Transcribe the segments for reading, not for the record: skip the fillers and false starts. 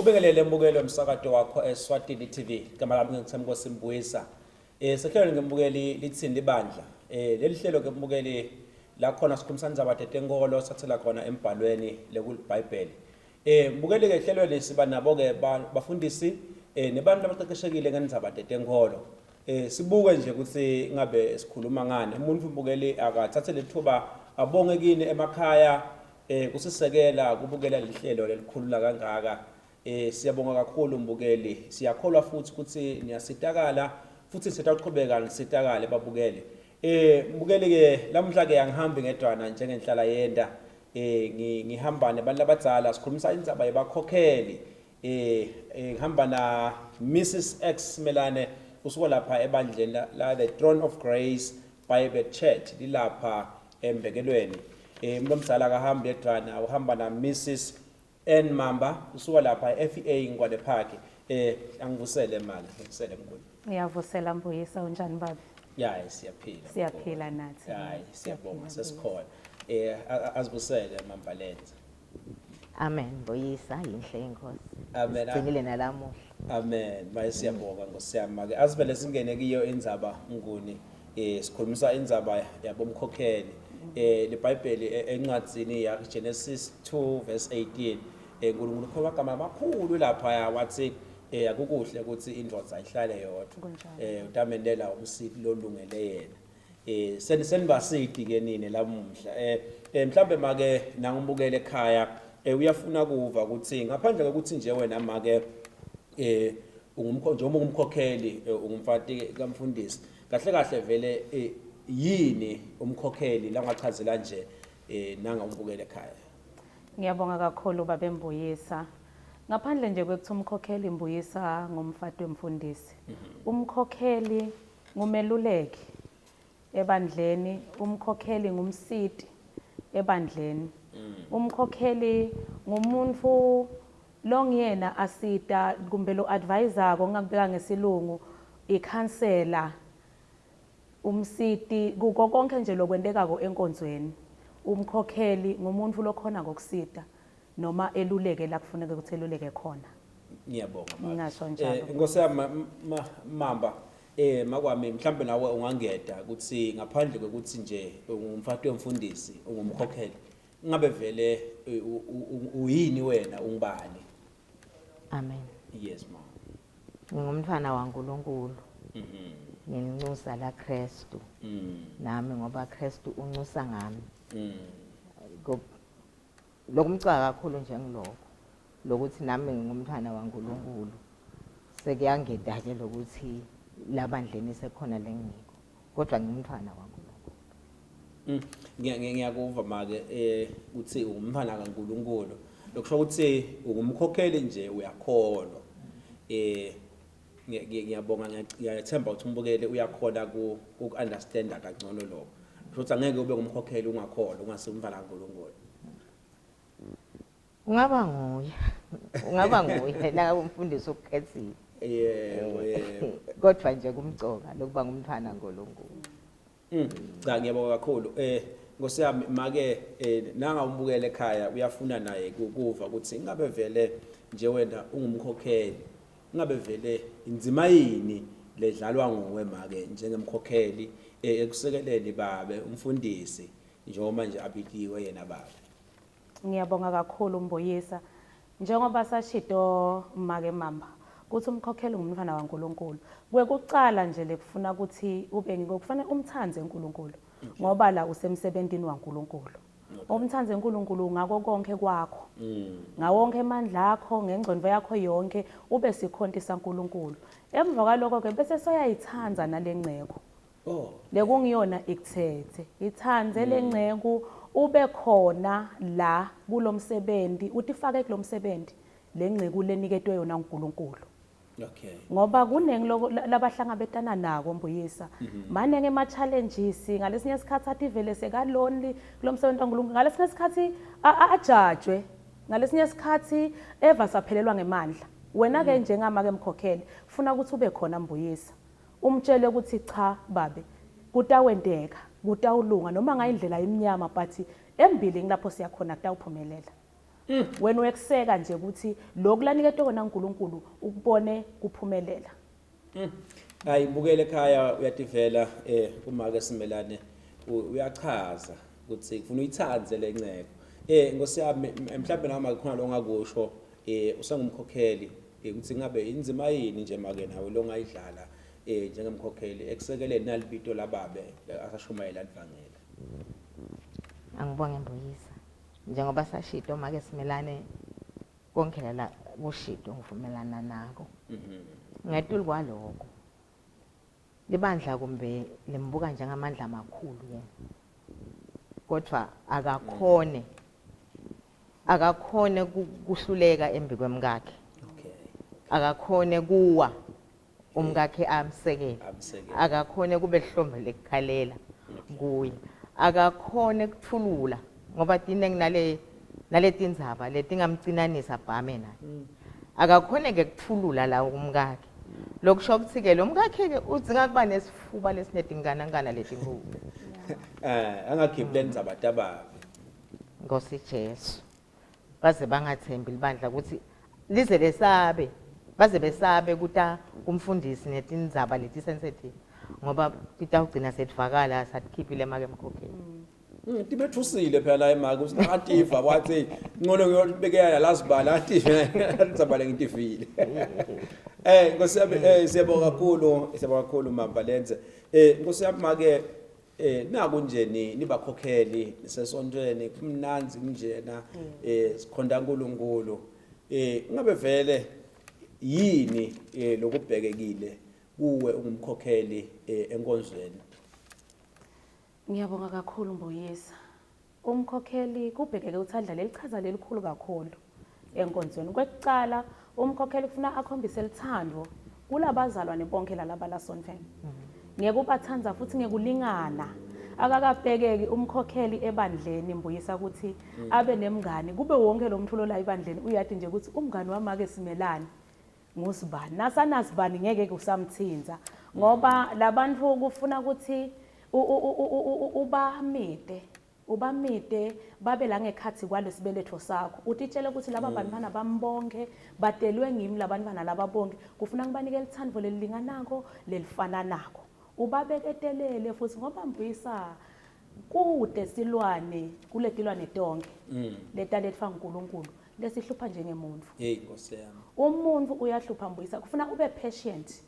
Ngikubingelele mbukelo umsakazo wakho Eswatini TV. Igama lami ngithemba Simbuyisa. Sehlelo ngembukeli Litsini Libandla. Leli hlelo ke mbukeli la khona sikhulumisa indzaba enkolo sathela khona embhalweni leBhayibheli. Mbukeli ke hlelweni siba nabo ke bafundisi nebantu abaqeqeshekile ngendzaba enkolo. Sibuke nje ukuthi ngabe sikhuluma ngani. Umuntu mbukeli akathathe lethuba abonge kini emakhaya kusisekela kubukela lihlelo lelikhulula kangaka. Siyabonga kakhulu mbukeli. Siyakholwa futhi ukuthi niyasitakala futhi sitaqhubeka nisitakale babukele. Mbukeli ke lamhla ke angihambi ngedwana njengenhlala yenda. Ngihamba nabantu abadala sikhulumisa indzaba yabakhokheli. Ngihamba na Mrs X Melane usuka lapha ebandleni la the Throne of Grace Bible Church dilapha embekelweni. Umuntu omdala akahambi edwana uhamba na Mrs N Mamba usuka lapha FEA Ngwane Park. Angivusele mali ngivusele mkhulu. Ngiyavusela Mbuyisa unjani baba? Yeah, siyaphila. Siyaphila nathi. Hayi siyabonga sesikhona. Azibusele Mamba lenza. Amen Mbuyisa inhle inkosi. Amen. Singile nalamuhla. Amen. Bayisiyabonga ngosiyama ke asivele singene kiyo indzaba nguni sikhulumisa indzaba yabomkhokheli. LeBhayibheli encwadzini ya Genesis 2 verse 18 uNkulunkulu ukhuluma amagama amakhulu lapha wathi akukuhle ukuthi indvodza ihlale yodwa utamendela umsiki lolungele yena senibasidi ke nini lamuhla mhlambe make nangibukele ekhaya uyafuna kuva ukuthi ngaphandle kokuthi nje wena make ungumkhonjo umkhokheli ungumfati kamfundisi kahle kahle vele yini umkhokheli la ngachazela nje nanga umbukele ekhaya. Ngiyabonga kakhulu baba Mbuyisa. Ngaphandle nje kwekuthi umkhokheli Mbuyisa ngumfati wemfundisi. Umkhokheli ngumeluleki ebandleni, umkhokheli ngumsiti ebandleni. Umkhokheli ngumuntu longiyena asita kumbe lo advisor ngakubeka ngesilungu ikhansela umsiti kuko konke nje lokwendekako enkonzweni. Umkhokheli ngumuntu lokhona ngokusita noma eluleke la kufuneka ukuthi eluleke khona. Ngiyabonga mama. Ngingasho njalo. Inkosi yami Mamba makwami mhlambe nawe ungangeda ukuthi ngaphandle kokuthi nje ungumfati wemfundisi ungumkhokheli ngabe vele uyini wena ungibani? Amen. Yes mama. Ngingumntwana waNkulunkulu. Nginxusa la Kristu. Nami ngoba Kristu unxusa ngami. Lokumcaka kakhulu nje ngiloko lokuthi nami ngingumntwana waNkulunkulu. Sekuyangeda ke lokuthi labandleni sekhona lengiko. Kodwa ngimntwana waNkulunkulu. Ngiyakuva make uthi ungumntwana kaNkulunkulu. Lokusho ukuthi ungumkhokheli nje uyakholwa. Ngiyabonga ngiyathemba ukuthi umbukele uyakhona ku understanda kangcono lokho. Futhi angeke ube ngumkhokheli ungakholwa ungasumntwana kaNkulunkulu. Ungaba nguye la umfundisi okukhethile. Kodwa nje kumcoka lokuba ngumntwana kaNkulunkulu. Cha ngiyabonga kakhulu. Ngosiyami make nanga umbukele ekhaya uyafuna naye ukuva ukuthi ngabe vele nje wena ungumkhokheli. Ngabe vele inzima yini ledlalwa nguwe make njengemkhokheli ekusekeleni babe umfundisi njengoba nje abikiwe yena baba. Ngiyabonga kakhulu Mbuyisa. Njengoba sashido make Mamba kuthi umkhokheli ngumntwana waNkulunkulu. Kucala nje lekufuna ukuthi ube ngikufanele umthanze uNkulunkulu ngoba la usemsebentini waNkulunkulu. Umthanze uNkulunkulu ngako konke kwakho. Ngawonke amandla akho ngengcondo yakho yonke ube sikhontisa uNkulunkulu. Emva kwaloko ke bese soyayithanza nalengceko. Lekungiyona ikuthethe. Ithanze lengceko ube khona la kulomsebenzi utifake kulomsebenzi lengceko leniketwe yona uNkulunkulu. Okay. Ngoba kunengi labahlangabetana nako Mbuyisa. Manenge ama challenges ngalesinye isikhathi athi vele seka lonely kulomsebenzi kaNkulunkulu. Ngalesinye isikhathi ajajwe. Ngalesinye isikhathi eva saphelelwa ngemandla. Wena ke njengama ke mkhokheli ufuna ukuthi ube khona Mbuyisa. Umtshele ukuthi cha babe kutawendeka, kutawulunga noma ngayindlela eminyama but embili ngilapho siyakhona kutawuphumelela. wena uyekuseka nje ukuthi lokhu laniketwe kona uNkulunkulu ukubone kuphumelela. Hayi bukele ekhaya uyativela uma ke simelane uyachaza ukuthi ufuna uyithanze lenceko. Ngosi yami mhlawumbe noma khona lo ngakusho usengumkhokheli ukuthi ngabe inzima yini nje make nawe lo ngayidlala njengemkhokheli ekusekeleni nalibito lababe asashumayela livangela. Angibonge Mbuyisa. Njengoba sashito make simelane konke la kushito ngivumelana nako. Ngetulu kwaloko. Libandla kumbe limbuka njengamandla amakhulu yena. Kodwa akakhone kuhluleka embi kwemkakhe. Akakhone kuwa umkakhe amsekele. Akakhone kube lihlombe lekukhalela kuye. Akakhone kuthulula ngoba tineng nale tindzaba letingamcinanisa bhame naye. Akakhone ke kuthulula la umkakhe. Lokusho ukuthi ke lo mkakhe ke udzinga kuba nesifuba lesinetinganangana letinkulu. Angakhiphi lendzaba tababi. Nkosi Jesu. Baze bangathembi libandla ukuthi lize lesabe. Baze besabe kuta kumfundisi netindzaba leti sensitive ngoba titawugcina setivakala satikhiphile make MKHOKHELI. Tibethusile phela la emake usinativa wathi ngcono ngiyobekela lazibala ative indzaba lengitivile. Nkosi yami siyabonga kakhulu mama lenze. Nkosi yami make naku nje nibakhokheli sesontweni kumnanzi kunjena sikhonda uNkulunkulu. Ngabe vele yini lokubhekekile kuwe ungumkhokheli enkonzweni? Ngiyabonga kakhulu Mbuyisa. Umkhokheli kubhekeke uthadla lelichaza lelikhulu kakhulu enkonzweni. Kwekucala umkhokheli ufuna akhombise lithando kulabazalwane bonke lalaba lasontweni. Ngeke ubathanza futhi ngekulingana. Akakabhekeki umkhokheli ebandleni Mbuyisa ukuthi abe nemngani kube wonke lo mthulo la ebandleni uyathi nje ukuthi umngani wami ake simelane ngusibani nasanasibani ngeke kusamthinza ngoba labantu kufuna ukuthi ubamite babe la ngekhathi kwalesibeletho sakho utitshele ukuthi laba bantwana bambonke badelwe ngimi labantwana laba bonke kufuna ngibanike lithando lelilinganako lelifananako ubabeketelele futhi ngoba Mbuyisa kude silwane kuletilwane tonke letaletfa uNkulunkulu lesihlupha njengemuntu. Nkosi yami. Umuntu uyahlupha Mbuyisa kufuna ube patient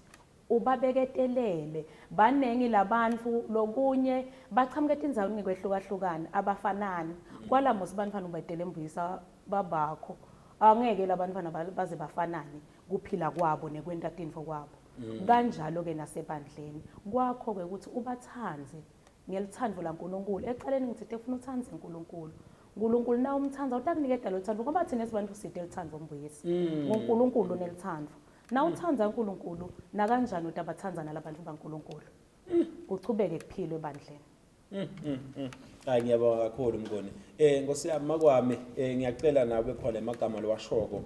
ubabeketelele banengi labantu lokunye bachamke tindzawo ngekwehlukahlukana abafanani kwala musibantwana ubedele Mbuyisa babakho angeke labantwana baze bafanane kuphila kwabo nekwenta tintfo kwabo. Kanjalo ke nasebandleni kwakho ke ukuthi ubathanze ngelithando laNkulunkulu ecaleni ngithi ufuna uthanze uNkulunkulu na umthanza utakuniketa lo thando ngoba thina sibantu sithe lithando Mbuyisa uNkulunkulu nelithando na uthanza uNkulunkulu na kanjani utabathanza nalabantu baNkulunkulu kuchubeke kuphilwe ebandleni. Hayi ngiyabonga kakhulu Mngoni. Nkosi yami makwami ngiyacela nawe khona emagama lo washoko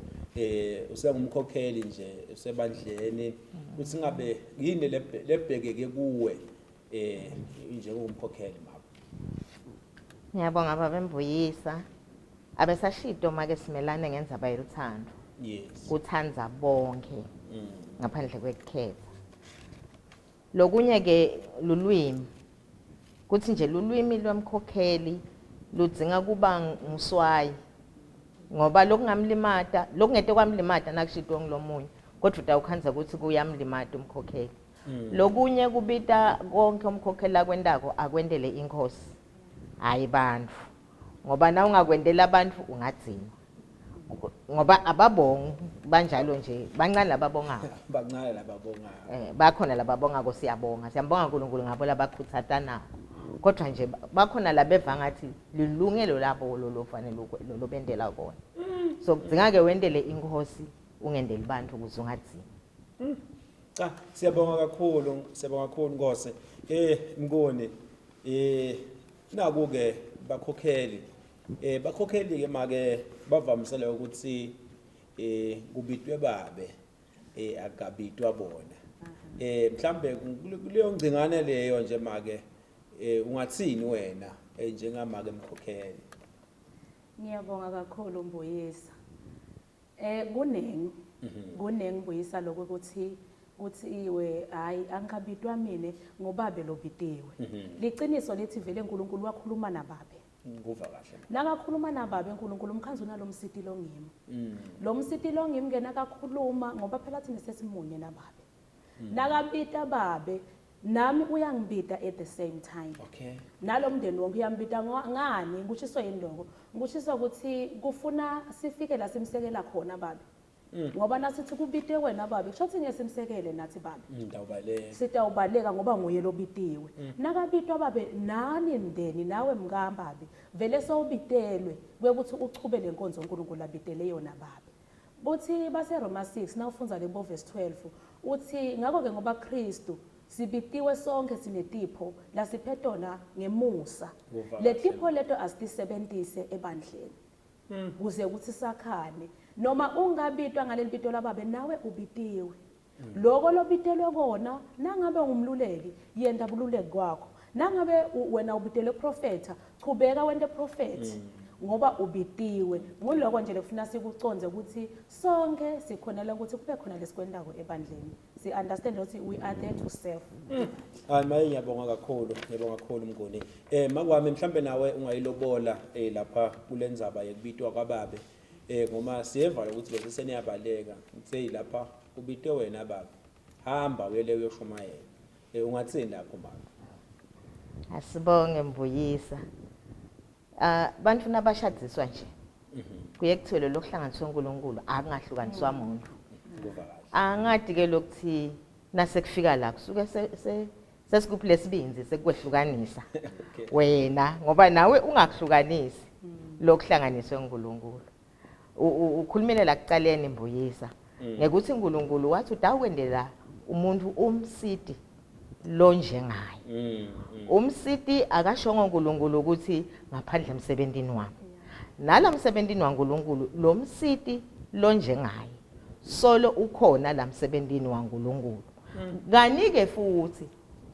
usengumkhokheli nje usebandleni ukuthi ngabe yini lebhekeke kuwe njengomkhokheli mama. Ngiyabonga baba Mbuyisa. Abesashito make simelane ngendzaba yeluthando. Yes. Kuthanza bonke ngaphandle kwekukhetha. Lokunye ke lulwimi kuthi nje lulwimi lwemkhokheli ludzinga kuba nguswayi ngoba lokungamlimata lokungete kwamlimata nakushitwe ngilomunye kodwa utawukhanza ukuthi kuyamlimata umkhokheli. Lokunye kubita konke umkhokheli akwendako akwendele inkosi hayi bantu ngoba na ungakwendela abantu ungadzima ngoba ababonga banjalo nje bancane lababongayo bancane lababongayo bakhona lababongako siyabonga uNkulunkulu ngabo labakhuthatana kodwa nje bakhona labeva ngathi lilungelo labo lofanele lobendela kona so kudinga ke wendele inkosi ungendeli bantu ukuze ungadzima. Cha siyabonga kakhulu Nkosi. Mngoni naku ke bakhokheli bakhokheli ke make bavamisele ukuthi kubitwe babe akabitwa bona. Mhlambe kuleyo ngcingane leyo nje make ungathini wena njengamake MKHOKHELI? Ngiyabonga kakhulu Mbuyisa. Kunengi Mbuyisa lokho ukuthi iwe hayi angikabitwa mina ngobabe lobitiwe. Liqiniso lithi vele uNkulunkulu wakhuluma nababe. Nguva kahle. Nakakhuluma nababe uNkulunkulu umkhanzo nalomsiti longimi. Lo msiti longimi ngena kakhuluma ngoba phela thina sesimunye nababe. Nakabita babe nami uyangibita at the same time. Okay. Nalomndeni wonke uyambita ngani ngishiso yindoko. Ngishiso ukuthi kufuna sifike la simsekela khona babe. Ngoba nasithi kubite wena babe kusho ukuthi ngesimsekele nathi babe. Ndawubaleka. Sitawubaleka ngoba nguye lobitiwe. Nakabitwa babe nani mndeni nawe mkambabe vele sowubitelwe kwekuthi uchube lenkonzo uNkulunkulu abitele yona babe. Buthi base Roma 6 nawufunza lembo verse 12 uthi ngakho ke ngoba Kristu sibitiwe sonke sinetipho la siphetona ngemusa. Letipho leto asitisebentise ebandleni. Kuze ukuthi sakhane noma ungabitwa ngaleli bito lababe nawe ubitiwe. Lokho lobitelwe kona nangabe ngumluleki yenda bululeki kwakho. Nangabe wena ubitelwe prophetha qhubeka wente prophet. Ngoba ubitiwe nguloko nje lekufuna sikuconze ukuthi sonke sikhonela ukuthi kube khona lesikwendako ebandleni si understand ukuthi we are there to serve. Hayi maye ngiyabonga kakhulu Mnguni. Makwami mhlambe nawe ungayilobola lapha kulendzaba yekubitwa kwababe ngoma siyeva ukuthi bese seniyabaleka ngithe lapha ubitwe wena baba hamba uyele uyoshumayela ungathini lapho mama. Asibonge Mbuyisa. Bantu nabashadziswa nje kuye kuthiwe lokuhlanganiswa uNkulunkulu akungahlukaniswa umuntu. Angadi ke lokuthi nasekufika la kusuke sesikuphi lesibinzi sekukwehlukanisa wena ngoba nawe ungakuhlukanisi lokuhlanganiswa uNkulunkulu. Ukhulumile la kucaleni Mbuyisa ngekuthi uNkulunkulu wathi udawukwendela umuntu umsiti lo njengaye. Umsiti akashongo uNkulunkulu ukuthi ngaphandle emsebentini wami. Nala msebentini waNkulunkulu lo msiti lo njengaye. Solo ukhona la msebentini waNkulunkulu. Kanike futhi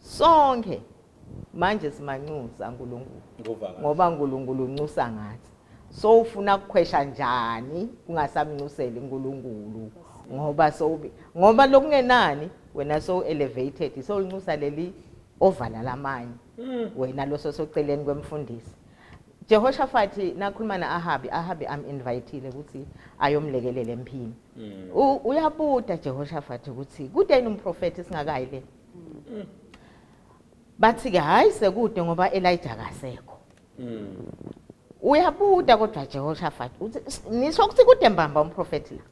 sonke manje simanxusa uNkulunkulu. Ngoba uNkulunkulu unxusa ngathi. So ufuna ukukhwesha njani ungasamnxuseli uNkulunkulu ngoba lokungenani wena so elevated so unxusa leli ovala lamanye wena lo soceleni kwemfundisi. Jehoshaphat nakhuluma naAhabi am-invitile ukuthi ayomlekelela emphini. Uyabuda Jehoshaphat ukuthi kudeni umprofeti singakayi le. Bathi ke hayi sekude ngoba Elijah kasekho. Uyabuda kodwa Jehoshaphat uthi nisho ukuthi kude mbamba umprofeti la.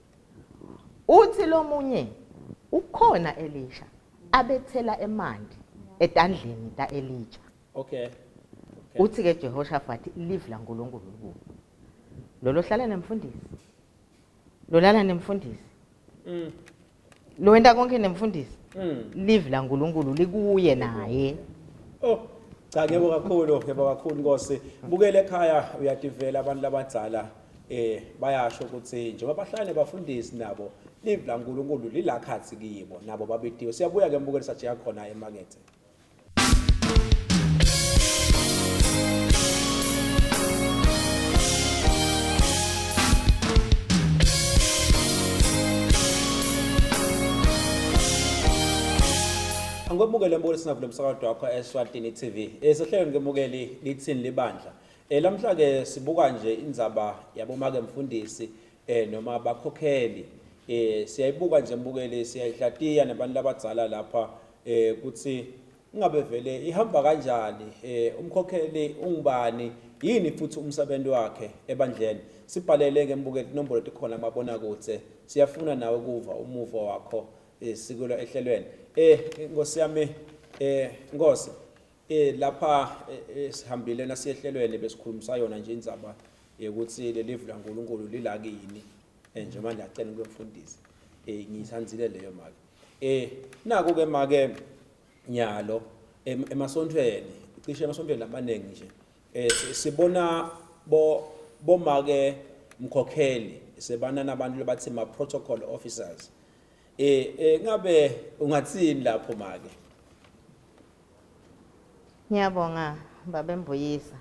Uthi lo munye ukhona Elisha abethela emanti etandleni taElijah. Okay. Uthi ke Jehoshaphat live la uNkulunkulu kubo. Lo hlala nemfundisi. Lo lala nemfundisi. Lo wenda konke nemfundisi. Live la uNkulunkulu likuye naye. Oh, cha ngiyabonga kakhulu Nkosi. Bukele ekhaya uyadivela abantu labadzala bayasho ukuthi njengoba bahlane bafundisi nabo live la uNkulunkulu lilakhathi kibo nabo babitiwe. Siyabuya ke mbukeli sathi yakhona emakethe. Angomukele mbukeli sinavule umsakazo wakho Eswatini TV. Sehlelo ngemukeli Litsini Libandla. Lamhla ke sibuka nje indzaba yabomake mfundisi noma abakhokheli. Siyayibuka nje mbukeli siyayihlatiya nabantu labadzala lapha ukuthi ingabe vele ihamba kanjani umkhokheli ungubani yini futhi umsebenzi wakhe ebandleni. Sibhalele ke mbukeli inombolo ekhona mabona kutse siyafuna nawe kuva umuvo wakho sikulo ehlelweni. Nkosi yami Nkosi lapha sihambile nasiyehlelweni besikhulumisa yona nje indzaba ukuthi lelive la uNkulunkulu lila kini nje manje acela kwemfundisi ngiyithandzile leyo make naku ke make nyalo emasontweni cishe emasontweni lamanengi nje sibona bomake mkhokheli sebana nabantu lebathi ma protocol officers ngabe ungathini lapho make. Ngiyabonga baba Mbuyisa.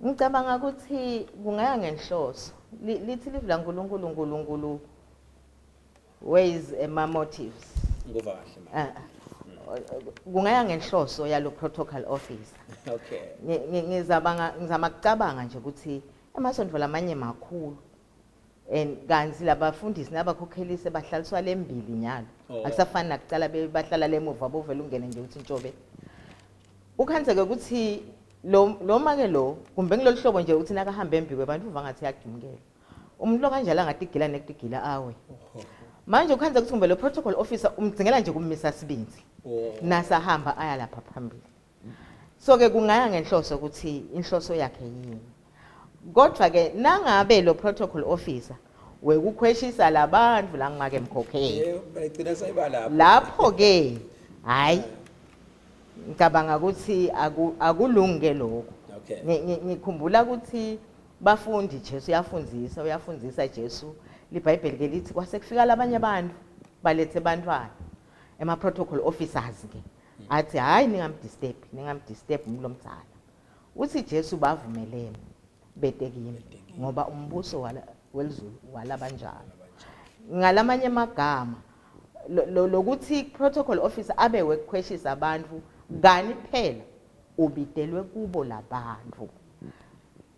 Ngicabanga ukuthi kungaya ngenhloso. Lithi livula uNkulunkulu ways ema motives. Nguva kahle Kungaya ngenhloso yalo protocol officer. Okay. Ngizama kucabanga nje ukuthi emasonto lamanye makhulu and kanzi labafundisi nabakhokheli sebahlaliswa lembili nyalo. Akusafani nakucala bahlala lemuva bovela ungene nje uthi ntshobe. Ukhanzeke ukuthi lo make lo kumbe ngilolu hlobo nje uthi nakahambe embi kwebantu uva ngathi yakudumkela. Umuntu lo kanjalo angatigila nekutigila awe. Manje ukhanze ukuthi kumbe lo protocol officer umdzingela nje kummisa sibinzi. Nasahamba aya lapha phambili. So ke kungaya ngenhloso ukuthi inhloso yakhe yini. Kodwa ke nangabe lo protocol officer wekukhweshisa labantu la ngimake emkhokheli. Bayigcina sayibala lapho. Lapho ke hayi ngicabanga ukuthi akulunge lokho. Ngikhumbula ukuthi bafundi Jesu uyafundisa Jesu. LiBhayibheli ke lithi kwase kufika labanye abantu balethe bantwana ema protocol officers ke athi hayi ningamdisturb umuntu omdala. Uthi Jesu bavumelene betekini ngoba umbuso welizulu walabanjalo. Ngalamanye amagama lokuthi protocol officer abe wekukhweshisa abantu ngani phela ubitelwe kubo labantu.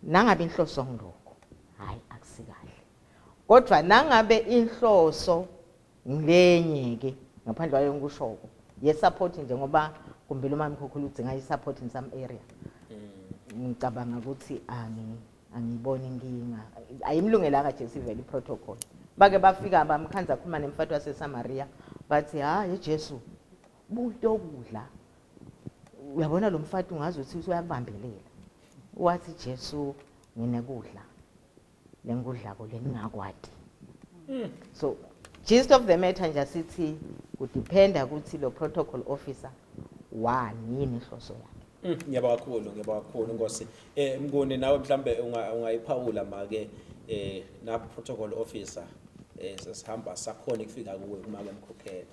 Nangabe inhloso ngilokho hayi akusikahle. Kodwa nangabe inhloso ngilenye ke ngaphandle kwayo ngikusho yesupport nje ngoba kumbe lo MKHOKHELI udzinga isupport in some area. Ngicabanga ukuthi angiboni inkinga. Ayimlungelanga Jesu vele iprotocol. Bake bafika bamkhanza khuluma nemfati waseSamaria bathi hayi Jesu bunto okudla. Uyabona lo mfati ungazi ukuthi uyabambelela. Wathi Jesu nginekudla. Lengudla ko leningakwadi. So gist of the matter nje sithi kudependa ukuthi lo protocol officer wani yini inhloso yakhe. Ngiyabonga kakhulu Nkosi. Mnguni nawe mhlambe ungayiphawula make na protocol officer sesihamba sakhona ukufika kuwe kuma MKHOKHELI.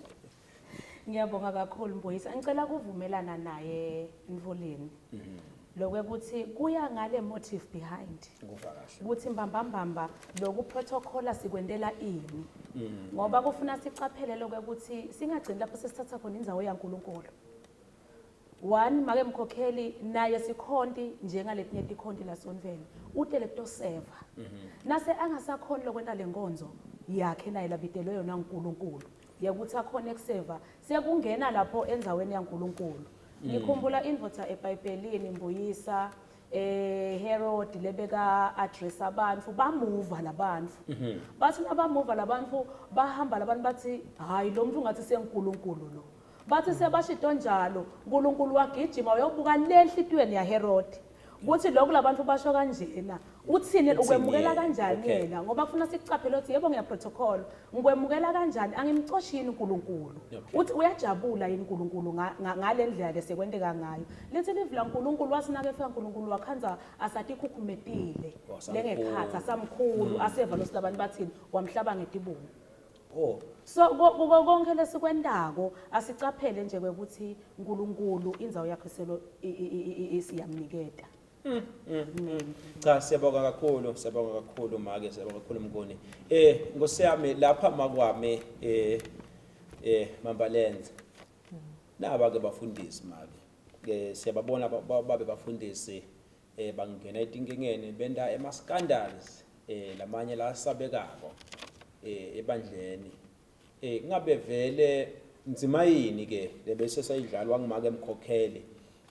Ngiyabonga kakhulu Mboyisa. Ngicela kuvumelana naye Mvoleni. Lokuthi kuya ngale motive behind. Nguva kahle. Ukuthi mbambambamba loku protocol sikwendela ini. Ngoba kufuna sicaphele lokuthi singagcini lapho sesithatha khona indzawo yaNkulunkulu. One make MKHOKHELI naye sikhonti njengaletinye tikhonti la sonveni. Utele to serve. Nase angasakhona lokwenta lenkonzo yakhe naye labitelwe yona uNkulunkulu. Yakuthi akhona ekuseva siyakungena lapho endzaweni yaNkulunkulu. Ngikhumbula invota eBhayibhelini Mboyisa Herod lebeka address abantu bamuva labantu. Bathi nabamuva labantu bahamba labantu bathi hayi lo muntu ngathi seNkulunkulu lo. Bathi sebashito njalo uNkulunkulu wagijima uyobuka lenhlitweni yaHerod. Kuthi lokho labantu basho kanjena uthini ukwemukela kanjani yena ngoba kufuna sicaphele ukuthi yebo ngiya protocol ngikwemukela kanjani angimcoshini uNkulunkulu uthi uyajabula yini uNkulunkulu ngale ndlela lesekwenteka ngayo lithi livula uNkulunkulu wasinake efika uNkulunkulu wakhanza asathi ikhukhumepile lengekhatha samkhulu aseva lo silabantu bathini wamhlaba ngetibungu. So konke lesikwendako asicaphele nje ukuthi uNkulunkulu indzawo yakhe selo isiyamniketa. Cha siyabonga kakhulu make siyabonga kakhulu Mnguni. Nkosi yami lapha makwami Mambalenze. Naba ke bafundisi make. Siyababona babe bafundisi bangena etinkingeni benda emaskandals lamanye la sabekako ebandleni. Ngabe vele nzima yini ke lebese sayidlalwa ngimake MKHOKHELI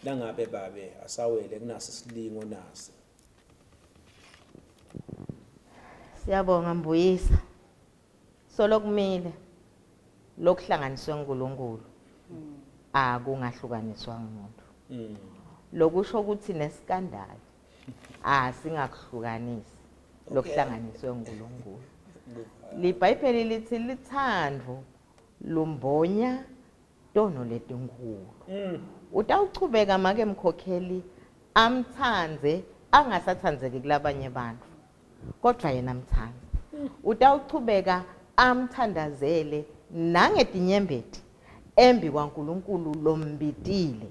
nangabe babe asawele kunasi silingo nasi. Siyabonga Mbuyisa. Solokumile lokuhlanganiswe uNkulunkulu akungahlukaniswa umuntu. Lokusho ukuthi neskandali singakuhlukanisi lokuhlanganiswe uNkulunkulu. LiBhayibheli lithi lithandvo lumbonya tono letinkulu. Utawuchubeka make MKHOKHELI amthandze angasathandzeki kulabanye abantu kodwa yena amthanda. Utawuchubeka amthandazele nangetinyembeti embi kwaNkulunkulu lombitile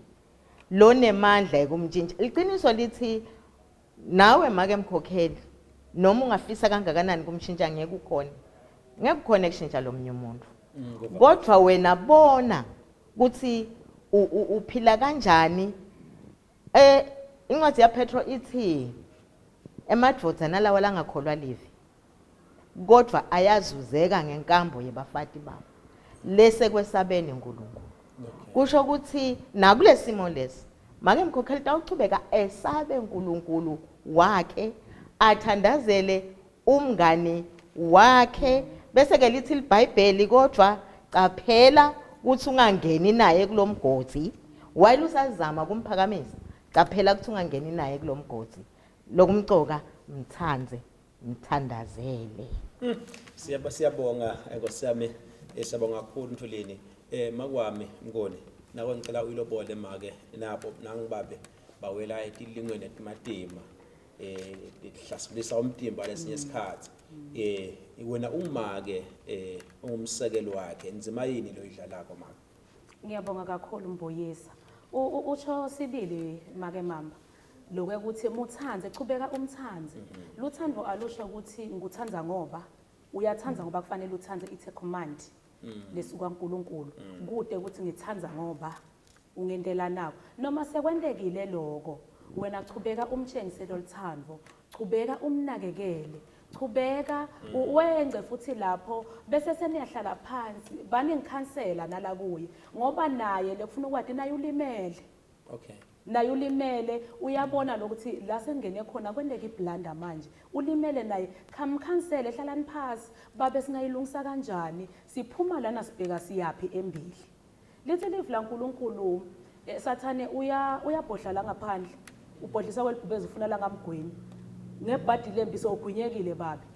lonemandla ekumtshintsha. Iqiniso lithi nawe make mkhokheli noma ungafisa kangakanani kumshintsha ngeke ukhona kushintsha lo munye umuntu kodwa wena bona ukuthi uphila kanjani incwadi ya Petro ithi emadvodza nalawa langakholwa livi kodwa ayazuzeka ngenkambo yebafati babo lese kwesabene uNkulunkulu kusho ukuthi nakulesimo lesi make mkhokheli tawuchubeka esabe uNkulunkulu wakhe athandazele umngani wakhe bese ke lithi iBhayibheli kodwa qaphela ukuthi ungangeni naye kulomgodi wayile usazama kumphakamisa qaphela ukuthi ungangeni naye kulomgodi lokumcoka mthandazele siyabonga Nkosi yami siyabonga kakhulu Mthuleni makwami Mngoni nako ngicela uyilobole make nabo nangibabe bawela etilingweni etimatima lihlasulisa umtimba lesinye isikhathi wena umake ungumsekelo wakhe inzima yini lo idlalako mama Ngiyabonga kakhulu Mboyisa utsho sibili make mama lokho ukuthi muthanze chubeka umthanze luthando alusho ukuthi nguthanza ngoba uyathanza ngoba kufanele uthanze ithe command lesuka uNkulunkulu kude ukuthi ngithanza ngoba ungendela nawo noma sekwendekile lokho wena chubeka umtshengiselo lithando chubeka umnakekele chubeka wenze futhi lapho bese seniyahlala phansi bani ngikhansela nala kuye ngoba naye lekufuna ukwathi naye ulimele okay naye ulimele uyabona lokuthi la sengene khona kwendeka iblanda manje ulimele naye khamkhansele hlalani phansi babe singayilungisa kanjani siphuma lana sibheka siyapi embili lithi live la uNkulunkulu sathane uyabhodla la ngaphandle ubhodlisa kwelibhubezi ufuna la ngamgweni ngebhadi lembiso ugwinyekile babi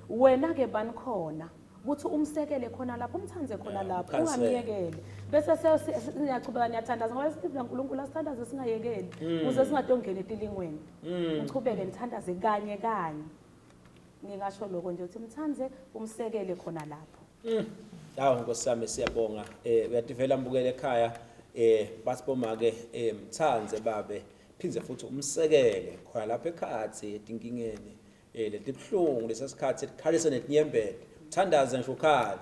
wena ke bani khona ukuthi umsekele khona lapho umthanze khona lapho ungamiyekele bese siyachubeka niyathandaza ngoba sithi uNkulunkulu asithandaze singayekeli ukuze singadongena etilingweni uchubeke nithandaze kanye kanye ngingasho lokho nje ukuthi mthanze umsekele khona lapho hawo Nkosi yami siyabonga uyadivela mbukele ekhaya basibomake mthanze babe phinze futhi umsekele khona lapha ekhathi etinkingeni letibhlungu lesasikhathi etikhalise netinyembede thandaza ngisho ukhala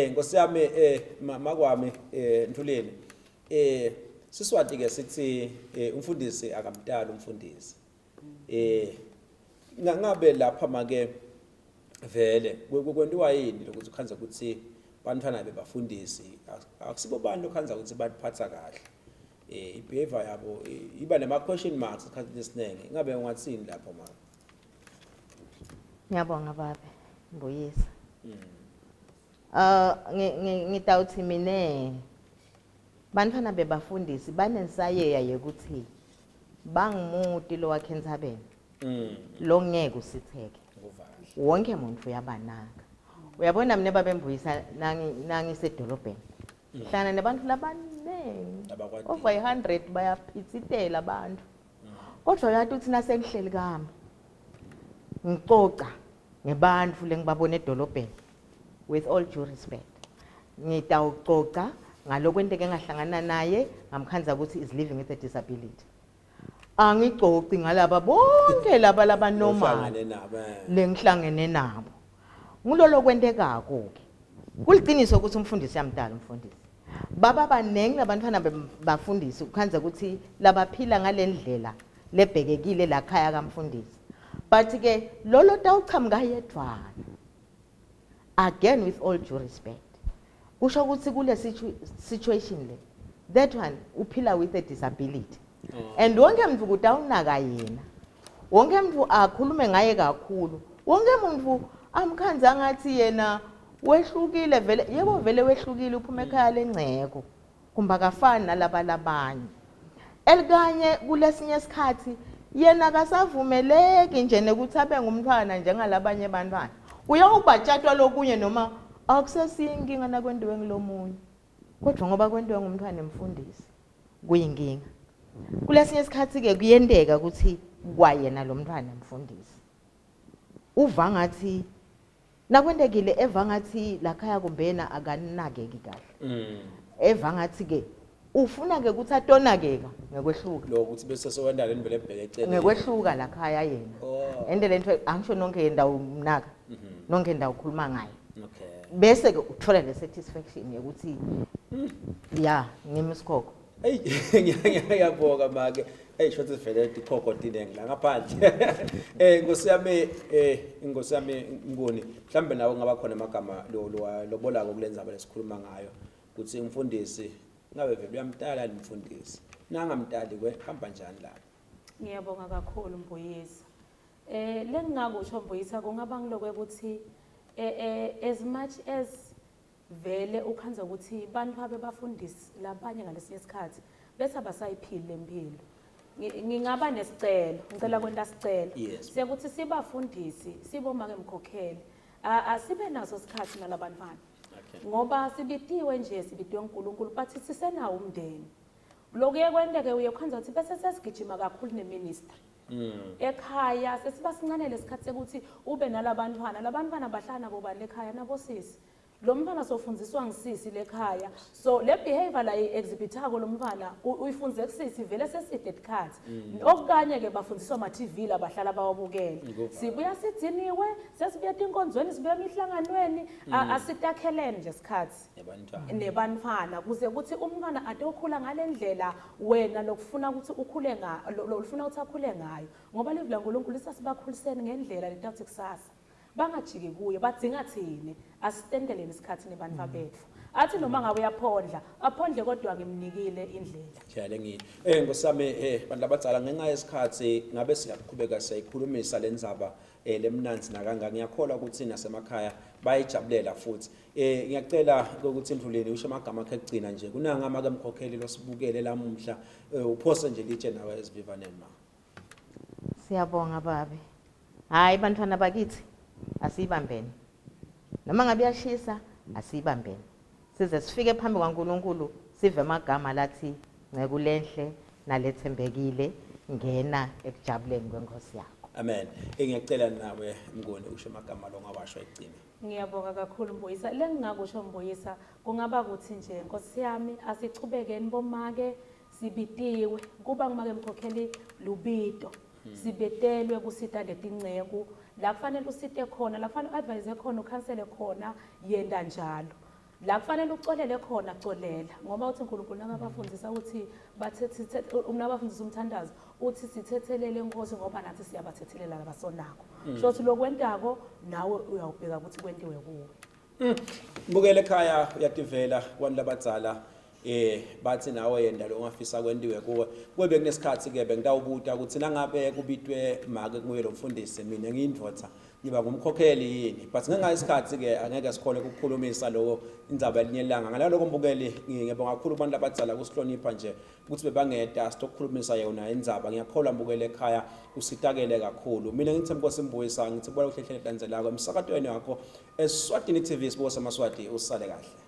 Nkosi yami makwami Mthuleni siswati ke sithi umfundisi akamdala umfundisi ngabe lapha make vele kwentiwa yini lokuthi ukhanza ukuthi bantwana bebafundisi akusibo bantu okhanza ukuthi baphatha kahle ibehavior yabo iba nema question marks isikhathi esiningi ngabe ungathini lapho mama Ngiyabonga baba Mboyisa ngitawuthi mine bantwana bebafundisi banensayeya yokuthi bangimuti lo wakhe entsabeni lo ngeke usitheke wonke umuntu uyabanaka uyabona mina baba Mbuyisa nangisedolobheni hlana nabantu labanengi over 100 bayaphithitela abantu kodwa uyathi uthi nasengihleli kami ngicoca ngebantu lengibabona edolobheni with all due respect ngitawucoca ngalokwenteke ngahlangana naye ngamkhanza ukuthi is living with a disability angicoci ngalaba bonke laba normal lengihlangene nabo ngulolo kwentekako ke kuliqiniso ukuthi umfundisi yamdala umfundisi baba banengi labantwana bafundisi ukhanza ukuthi labaphila ngalendlela lebhekekile la khaya kamfundisi but ke lolo tawuchamuka yedwana again with all due respect kusho ukuthi kule situation le that one uphila with a disability and wonke umuntu kutawunaka yena wonke umuntu akhulume ngaye kakhulu wonke umuntu amkhanza ngathi yena wehlukile vele yebo vele wehlukile uphuma ekhaya lengceko kumba kafani nalaba labanye elikanye kulesinye isikhathi yena akasavumeleki nje nekuthi abe ngumntwana njengalabanye abantwana uyakubatshatwa lokunye noma akusesiyinkinga nakwendiwe ngilomunye kodwa ngoba kwendiwe ngumntwana emfundisi kuyinkinga kulesinye isikhathi ke kuyendeka ukuthi kwayena lo mntwana emfundisi uva ngathi nakwendekile eva ngathi lakhaya kumbena akanakeki kahle eva ngathi ke ufuna ke ukuthi atonakeka ngekwehluka lo ukuthi bese sowenda le nivele ebheke eceleni ngekwehluka la khaya yena ende lento angisho nonke indawo umnaka nonke indawo ukhuluma ngayo okay bese ke uthola le satisfaction yokuthi ya ngimisikhokho hey ngiyabonga make hey shothi vele ikhokho dinenge la ngaphandle ingosi yami ngoni mhlambe nawe ngaba khona amagama lobola kokulenza lesikhuluma ngayo ukuthi umfundisi ngabe vele uyamtala umfundisi nangamtali hamba njani la ngiyabonga kakhulu Mbuyisa lengingakusho Mbuyisa kungaba ngilokwe ukuthi as much as vele ukhanza ukuthi bantu babe bafundisi labanye ngalesinye isikhathi bese abasayiphile impilo ngingaba nesicelo ngicela kwenta sicelo sekuthi sibafundisi sibomake mkhokheli asibe naso isikhathi nalabantwana ngoba sibitiwe nje sibitiwe uNkulunkulu bathi sisenawo umndeni lokuye kwendeke uye khanza ukuthi bese sesigijima kakhulu neministry ekhaya sesibasincane lesikhathi sekuthi ube nalabantwana bahlana bobani ekhaya nabo sisi lo mntwana sofundziswa ngisisi lekhaya so le behavior la exhibitako lo mntwana uyifunze kusisi vele seside etikhathi okukanye ke bafundiswa ama TV la bahlala bawabukela sibuya sidiniwe sesibuya tinkonzweni sibuya emihlanganweni asitakhelene nje isikhathi nebantwana kuze ukuthi umntwana ade ukhula ngalendlela wena lokufuna ukuthi ukhule lofuna ukuthi akhule ngayo ngoba livla uNkulunkulu sasibakhuliseni ngendlela letathi kusasa bangajiki kuye badzinga thini asistendeleni isikhathi nebantwa bethu athi noma ngabe uyaphondla aphondle kodwa ngimnikile indlela njalo ngosami bantu abadzala ngenxa yesikhathi ngabe siyaqhubeka siyayikhulumisa lenzaba lemnanzi nakanga ngiyakholwa ukuthi nasemakhaya bayijabulela futhi ngiyacela ukuthi endluleni usho amagama akhe egcina nje kunanga amake mkhokheli losibukele lamuhla uphose nje litshe nawe esivivaneni ma siyabonga babe hayi bantwana bakithi asibambene noma ngabe yashisa asibambene size sifike phambi kwaNkulunkulu sive amagama lathi ngekulenhle nalethembekile ngena ekujabuleni kwenkosi yakho amen ngiyacela nawe mngoni usho amagama lo ngawasho egcina ngiyabonga kakhulu Mbuyisa lengingakusho Mbuyisa kungaba ukuthi nje Nkosi yami asichubekeni bomake sibitiwe kuba ngumake mkhokheli lubito sibetelwe kusita letinceku la kufanele usite khona la kufanele advise khona ukhansele khona yenda njalo la kufanele ucolele khona colela ngoba uthi uNkulunkulu nakabafundisa ukuthi bathethe unabafundisa umthandazo uthi sithethelele inkosi ngoba nathi siyabathethelela labasonako shothi lokwentako nawe uyawubheka ukuthi kwendiwe kuwe mbukele ekhaya uyativela kwantu labadzala bathi nawe yenda lo ongafisa kwendiwe kuwe kube kunesikhathi ke bengitawubuta ukuthi nangabe kubitwe make kuye lo mfundisi mina ngiyindvodza ngiba ngumkhokheli yini but ngenxa isikhathi ke angeke sikhole ukukhulumisa lo indzaba elinyelanga ngaloko mbukeli ngiyabonga kakhulu abantu abadzala kusihlonipha nje ukuthi bebangeda sitokukhulumisa yona indzaba ngiyakholwa mbukele ekhaya usitakele kakhulu mina ngithi Nkosi Mbuyisa ngithi bola uhlehlele danzelako emsakatweni wakho Eswatini TV sibo samaswati usale kahle